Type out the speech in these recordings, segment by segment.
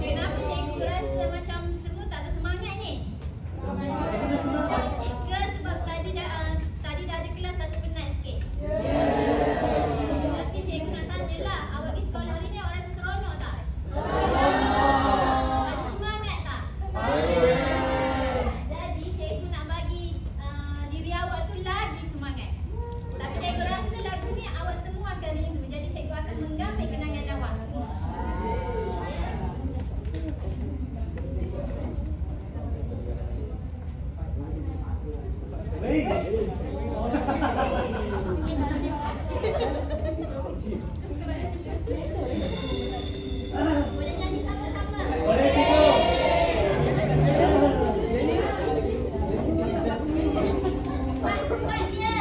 Kenapa cikgu rasa macam semua tak ada semangat ni? Ke sebab tadi dah ada kelas rasa penat sikit? Juga sikit cikgu nak tanya lah, awak pergi sekolah hari ni awak rasa seronok tak? Ada semangat tak? Jadi cikgu nak bagi diri awak tu lagi semangat. Tapi cikgu rasa lagu ni awak semua akan rindu. Jadi cikgu akan menggambar kenangan awak semua. Boleh nyanyi sama-sama? Boleh, cikgu. Kuat dia.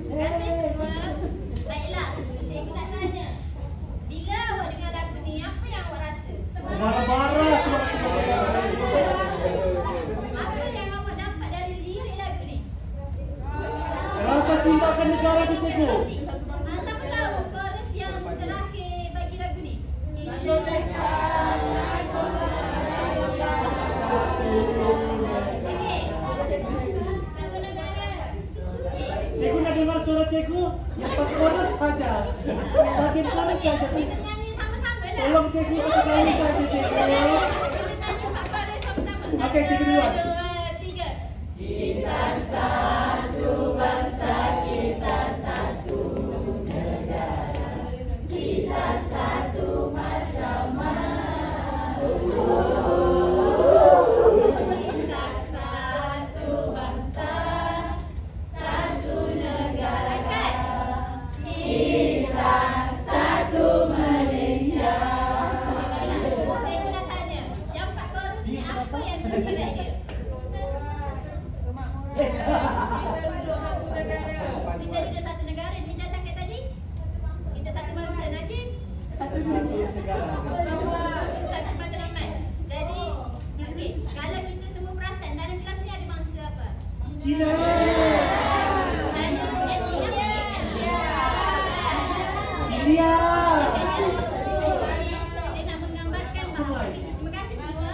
Terima kasih semua. Baiklah, cikgu nak tanya. Bila awak dengar lagu ni, apa yang awak rasa? Marah-marah sebab Apa yang awak dapat dari lirik lagu ni? rasa cinta akan negara tu, cikgu. Siapa tahu chorus yang terakhir bagi lagu ni? Okey. Satu negara. Cikgu nak dengar suara cikgu yang tak chorus saja. Bagian chorus saja. Kita nyanyi sama-sama lah. Tolong cikgu satu kali saja, cikgu. Kita nyanyi empat chorus sama-sama. Okey, cikgu duluan. 1, 2, 3. Kita satu bangsa, kita satu negara, kita satu mahkamah. Kita satu bangsa, satu negara, kita satu Malaysia. Cikgu nak tanya, yang empat chorus ni apa yang tersirat dia? Kita duduk satu negara. Nina cakap tadi kita satu bangsa. Najib Satu negara. satu matlamat. Jadi okey, kalau kita semua perasan dalam kelas ni ada bangsa apa? Cina. Melayu, India. India. Dia nak menggambarkan bahawa, terima kasih semua.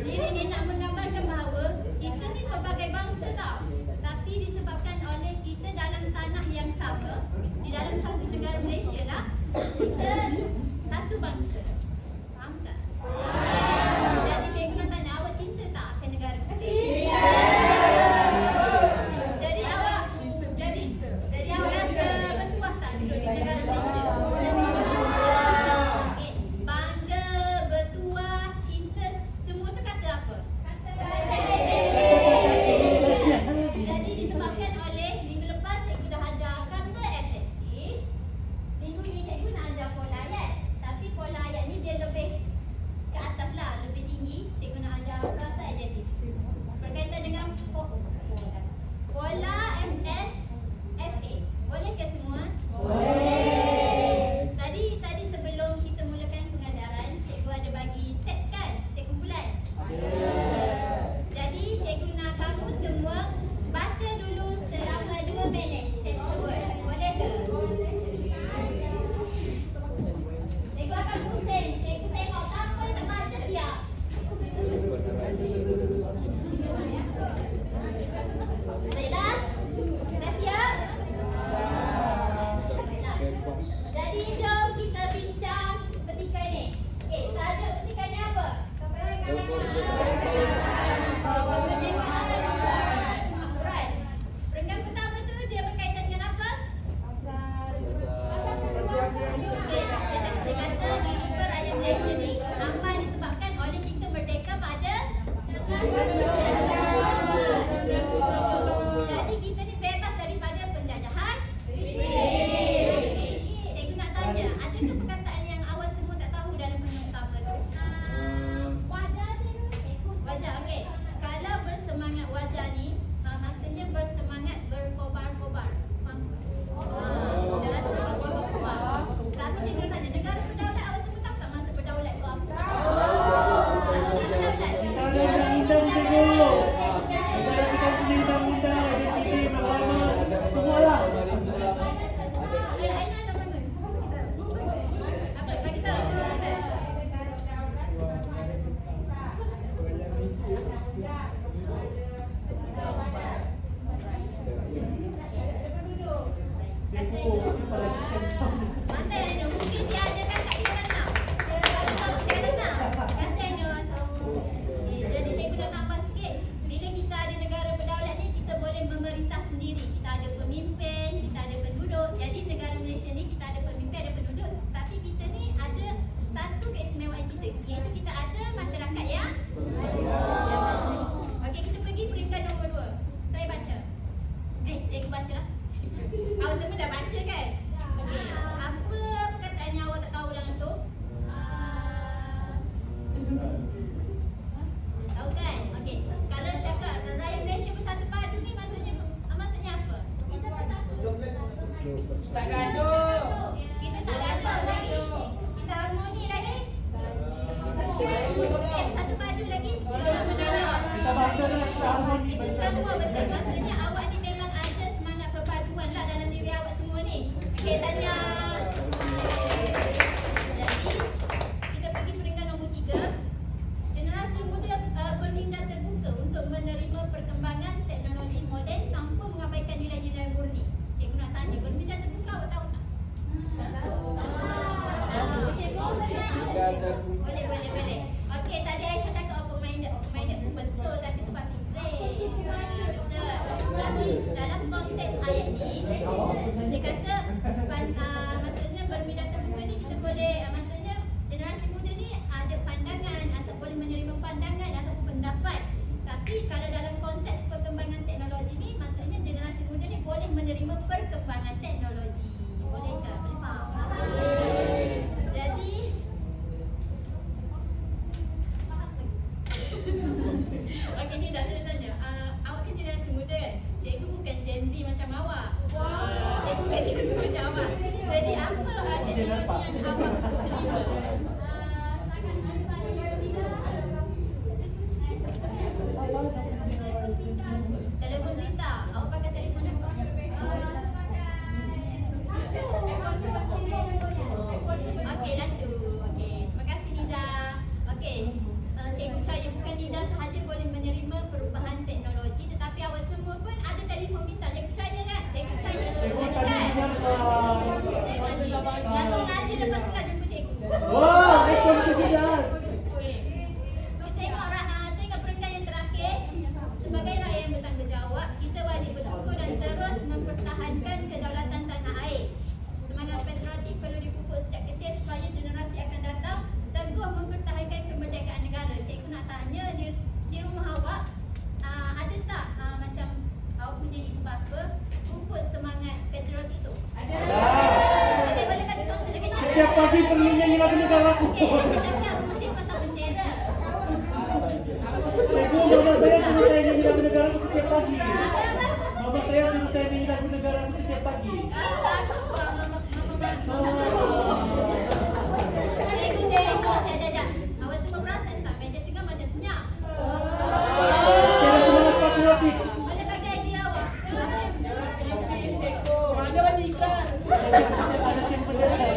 Diri ni nak menggambarkan bahawa kita ni pelbagai bangsa tau. Tapi disebabkan oleh kita dalam tanah yang sama, di dalam satu negara Malaysia lah, kita satu bangsa. Faham tak? Jadi cikgu nak tanya, awak cinta tak ke negara? Cinta. Jadi awak rasa bertuah tak duduk di negara Malaysia? Okey, bangga, bertuah, cinta, semua tu kata apa? Jadi disebabkan oleh minggu lepas cikgu dah ajar kata adjektif. Minggu ni cikgu nak ajar pola ayat. Tapi pola ayat ni dia lebih ke atas lah, lebih tinggi. Cikgu nak ajar frasa adjektif berkaitan dengan pola FN FA. Boleh ke semua? Boleh. Tadi sebelum kita mulakan pengajaran, cikgu ada bagi teks kan? Setiap kumpulan. Jadi cikgu nak kamu Tahu kan? Okey. Kalau cakap Raya Malaysia Bersatu Padu ni maksudnya apa? Kita bersatu. Tak gaduh. Kita tak gaduh lagi. Kita harmoni lagi. Bersatu padu lagi. Kita bangga dengan kita harmoni. Itu semua betul. Maksudnya awak ni memang ada semangat perpaduan lah dalam diri awak semua ni. Okey, tanya. Jadi, kita pergi peringkat nombor 3. Generasi muda berminda terbuka untuk menerima perkembangan teknologi moden tanpa mengabaikan nilai-nilai murni. Cikgu nak tanya, berminda terbuka awak tahu tak? Tak tahu. Cikgu? Boleh. Okey, tadi Aisyah cakap open-minded. Open-minded pun betul, tapi tu pasti break. Betul. Tapi dalam konteks ayat ni, dia kata maksudnya berminda terbuka ni kita boleh, maksudnya generasi muda ni ada pandangan atau boleh menerima pandangan atau pendapat. Tapi kalau dalam konteks perkembangan teknologi ni, maksudnya generasi muda ni boleh menerima perkembangan teknologi. Bolehkah? Boleh faham? Jadi okey, ni dah saya tanya. Awak kan generasi muda kan? Cikgu bukan Gen Z macam awak. Cikgu bukan Gen Z macam awak. Jadi apa teknologi yang awak terima? Setakat ada yang telefon pintar. Awak pakai telefon apa? Okey, lah tu. Okey, terima kasih Nida. Okey. Cikgu percaya bukan Nida sahaja boleh menerima perubahan teknologi, tetapi awak semua pun ada telefon pintar. Cikgu percaya kan? Cikgu percaya. Nanti Najib lepas sekolah jumpa cikgu. Wah, iPhone 17. Tengok peringkat yang terakhir. Sebagai rakyat yang bertanggungjawab, kita wajib bersyukur dan terus mempertahankan kedaulatan tanah air. Semangat patriotik perlu dipupuk sejak kecil supaya generasi akan datang teguh mempertahankan kemerdekaan negara. Cikgu nak tanya, di rumah awak ada tak macam awak punya ibu bapa pupuk semangat patriotik tu? Ada. Okey, boleh bagi contoh dekat sini. Setiap pagi perlu nyanyi lagu negara aku. Okey, aku cakap rumah dia pasal bendera. Cikgu, mama saya suruh saya nyanyi lagu negara aku setiap pagi. Mama saya suruh saya nyanyi lagu negara aku setiap pagi. Bagus wah, mama. Cikgu tengok, jap. Awak semua perasan tak meja tengah macam senyap? Kira semangat patriotik. Boleh bagi idea awak? Ada macam iklan. Ada tim pendengar.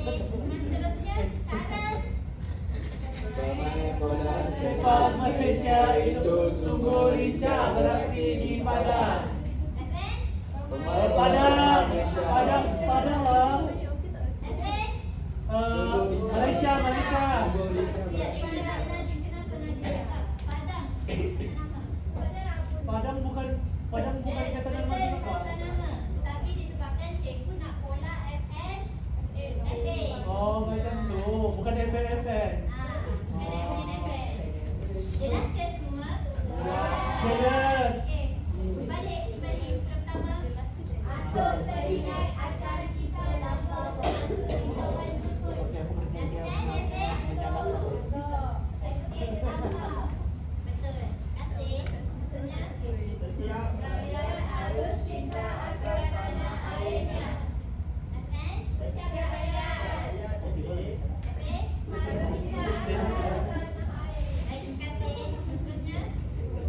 kasih. Kemudian seterusnya, cara Bermain bola Sepak Malaysia itu sungguh lincah beraksi di padang. FN. Padang lah. FN. Malaysia. Ya, kenapa nak cakap Padang? Nama. Padang bukan kata nama Betul, apa? rasa nama. Tetapi disebabkan cikgu nak pola FN, FA. Oh, macam tu. Bukan FN. FN. Jelas ke semua? Jelas. Okey. Balik. Pertama. Atuk teringat akan kisah lampau kawan jemput. Okey, aku berhenti dia. FN, FA. Okey, lampau. Betul. Kasih. Seterusnya. Rakyat harus cinta akan tanah airnya. FN. Ucap rakyat. FA. Harus cinta akan tanah air. Baik, terima kasih. Seterusnya.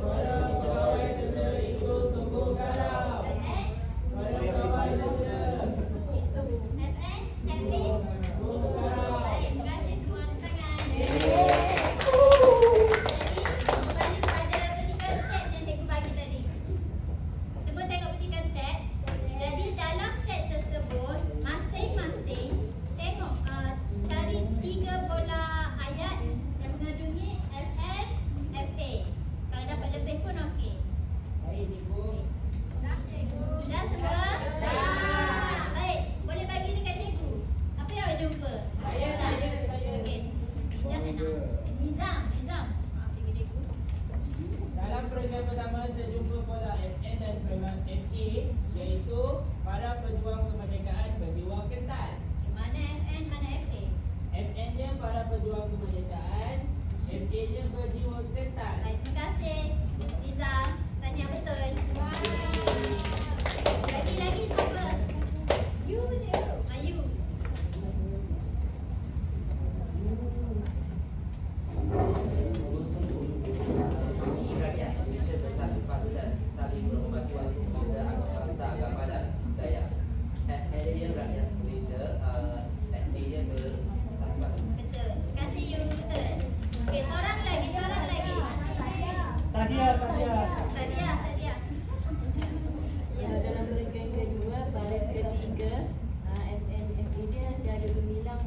pegawai tentera itu sungguh garang. FN. Pegawai tentera FN. FA. sungguh garang. Baik, terima kasih semua atas tangan. Jadi, kembali kepada petikan teks yang cikgu bagi tadi. Cuba tengok petikan teks. Jadi, dalam teks tersebut, masing-masing tengok, cari 3 bola ayat yang mengandungi FN, FA. Kalau dapat lebih pun okey. Sudah semua? Dah. Baik, boleh bagi dekat cikgu. Apa yang awak jumpa? Okey. Nizam. Cikgu. Dalam peringkat pertama saya jumpa pola FN dan peringkat FA, iaitu para pejuang kemerdekaan berjiwa kental. Mana FN, mana FA? FN-nya para pejuang kemerdekaan, FA-nya berjiwa kental. Baik, terima kasih. Nizam, tanya yang betul. Lagi siapa? You je. Ayu. Rakyat Malaysia bersatu padu dan saling menghormati walaupun berbeza bangsa, agama dan budaya. FA rakyat Malaysia, FA dia bersatu padu. Betul. Terima kasih you, betul. Okey, seorang lagi. Sadia. Sadia. Dalam peringkat kedua, baris ketiga, FN dia jaga gemilang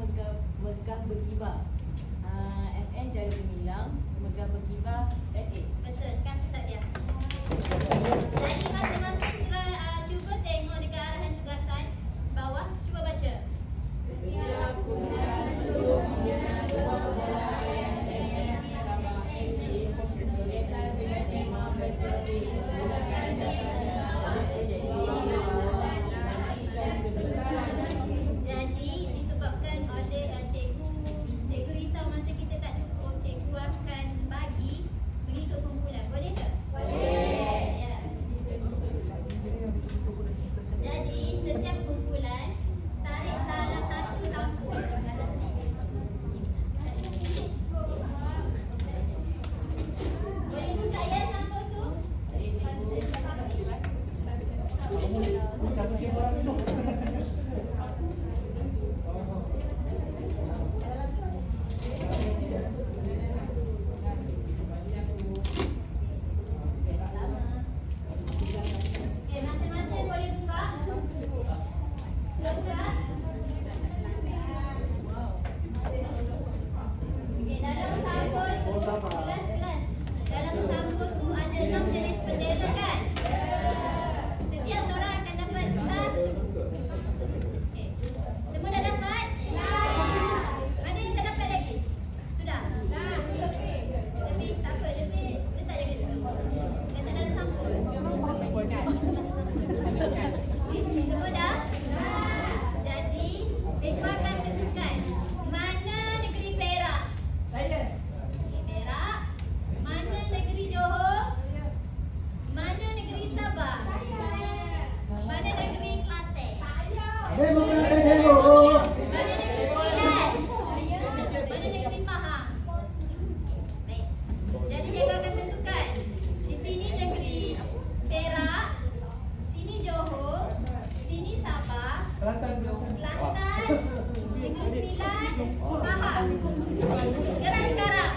megah berkibar. FN jaga gemilang megah berkibar FA. Betul. Terima kasih Sadia. Jadi masing-masing cuba tengok dekat arahan tugasan bawah. Cuba baca. Setiap kemudian untuk mengenal bola FNF sama FA berkaitan dengan tema berseperti menggunakan data Jadi disebabkan oleh cikgu risau masa kita tak cukup, cikgu akan bagi mengikut kumpulan. Boleh ke? Boleh. Faham? Gerak sekarang.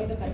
Cepat.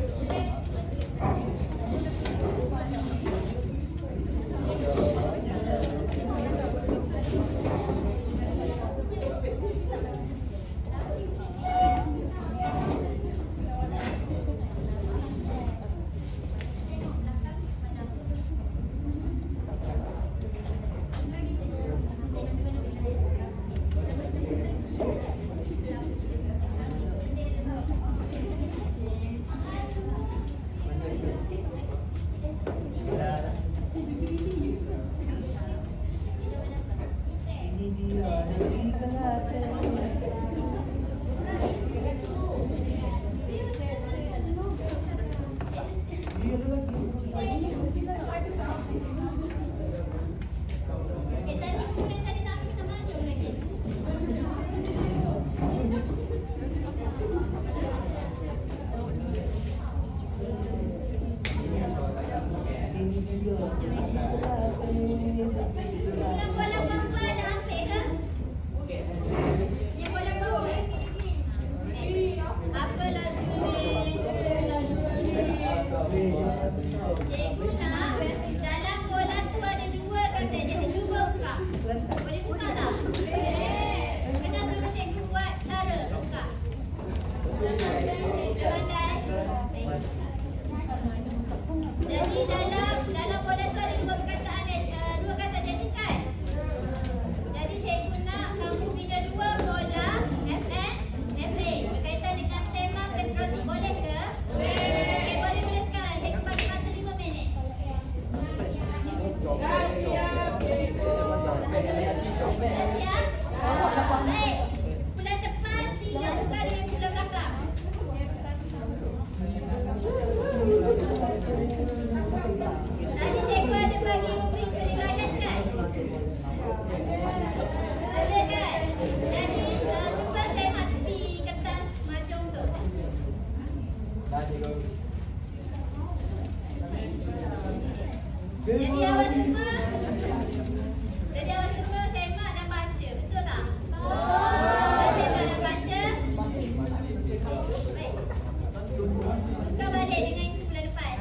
Jadi awak semua semak dan baca, betul tak? Dah semak dan baca? Baik. Tukar balik dengan bulan depan.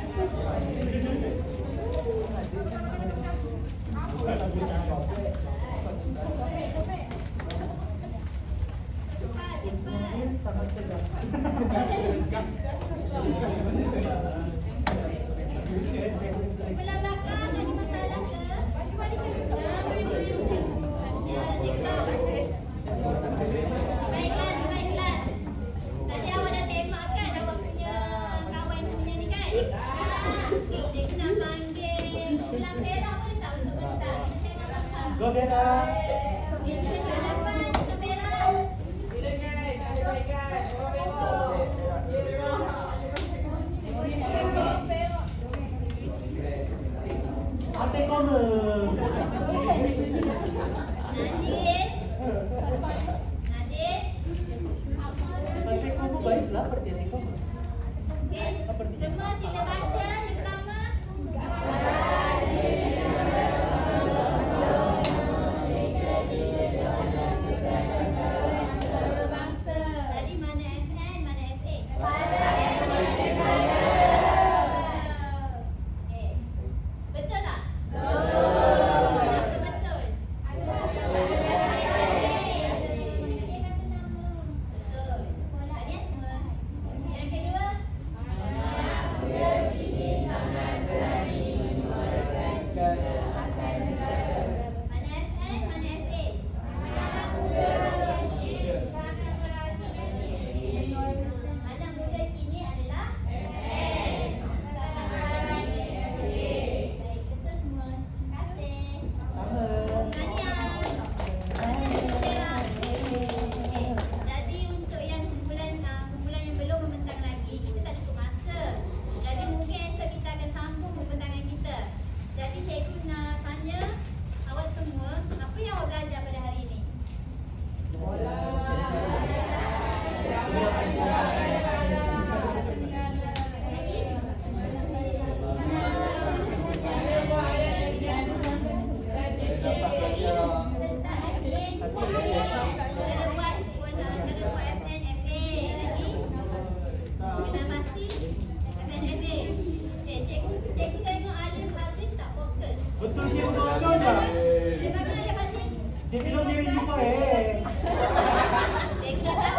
Belah belakang ada masalah ke? Baik kelas. Tadi awak dah semak kan awak punya kawan punya ni kan? Cikgu nak panggil Ulang Perak boleh tak untuk bentar? Kita semak belakang. Go Perak. Kita semak depan Ulang Perak. Ate koma. Najib. Ate koma baiklah seperti ate koma. Okey, semua sila baca yang pertama. Tadi mana FN, mana FA? Okey. Betul tak? Kenapa betul? Betul. Tadi semua. Yang kedua? Cikgu tengok Alif Hazim tak fokus. Betul dia betul tak? Dia mana Alif Hazim? Dia bilang dia rindu kau Cikgu dah tahu